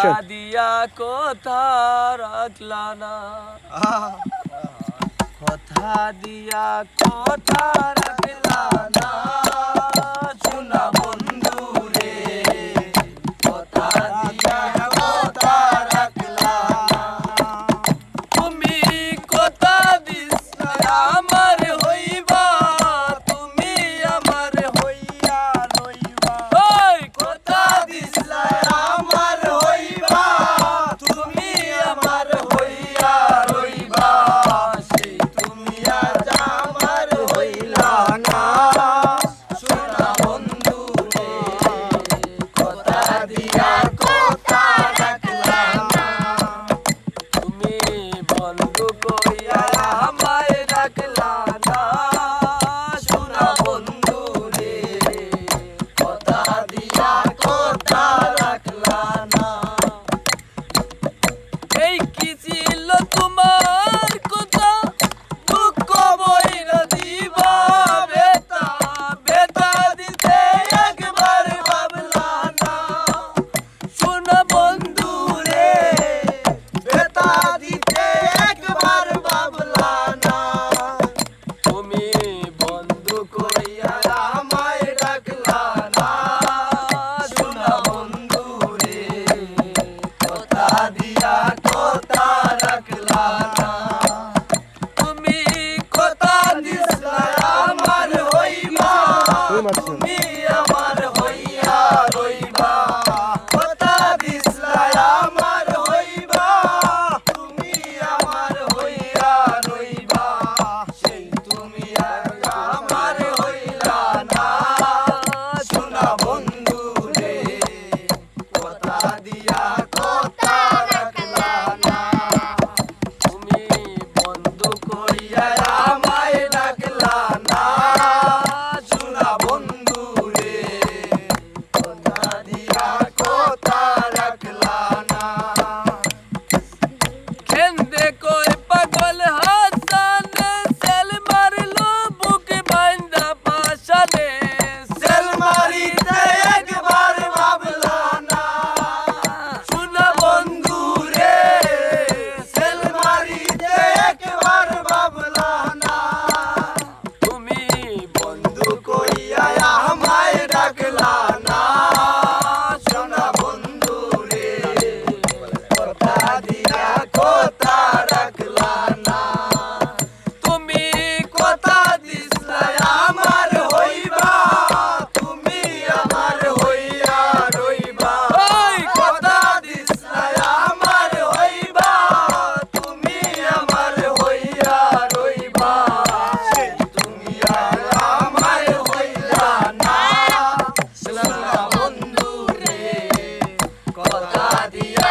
অবশ্যই। দিয়া কথা রাখলা না, কথা দিয়া কথা রাখলা না সোনা বন্ধু রে, কথা দিয়া কথা রাখলা না। তুমি কথা দিছিলা আমার হইবা, তুমি আমার হইয়া রইবা। ওই কথা দিছিলা আমার হইবা, তুমি আমার হইয়া রইবা। সেই তুমি আজ আমার হইলা না সোনা বন্ধু রে, কথা দিয়া কথা রাখলা না। তুমি বন্ধু কইয়া আমায় রাখলা না সোনা বন্ধু রে, কথা দিয়া কথা রাখলা না। এই কি ছিল তোমার কথা, দুঃখ বইরা দিবা বেতা, বেতা দিতে একবার ভাবলা না সোনা বন্ধু রে, বেতা দিতে একবার ভাবলা না। তুমি বন্ধু কইয়া আমায় ডাকলা না সোনা বন্ধু রে, কথা দিয়া কথা রাখলা না। তুমি কথা দিছিলা আমার হইবা, তুমি আমার হইয়া রইবা। কথা দিছিলা আমার হইবা, তুমি আমার হইয়া রইবা। সেই তুমি আজ আমার হইলা না সোনা বন্ধু রে, কথা দিয়া কথা রাখলা না। তুমি বন্ধু কইয়া আমায় ডাকলা না সোনা বন্ধু রে, কথা দিয়া কথা রাখলা না। কেন্দে কই পাগল হাসানে সেল মারলো বুক বাইন্দা পাশানে, সেল মারিতে একবার ভাবলা না সোনা বন্ধু রে, সেল মারিতে একবার ভাবলা না। তুমি বন্ধু কইয়া আমায় ডাকলা না সোনা বন্ধু রে, কথা দিয়া কথা রাখলা না। তুমি কথা দিছিলা আমার হইবা, তুমি আমার হইয়া রইবা। ওই কথা দিছিলা আমার হইবা, তুমি আমার হইয়া রইবা। সেই তুমি আর আমার হইলা না সোনা বন্ধু রে, কথা দিয়া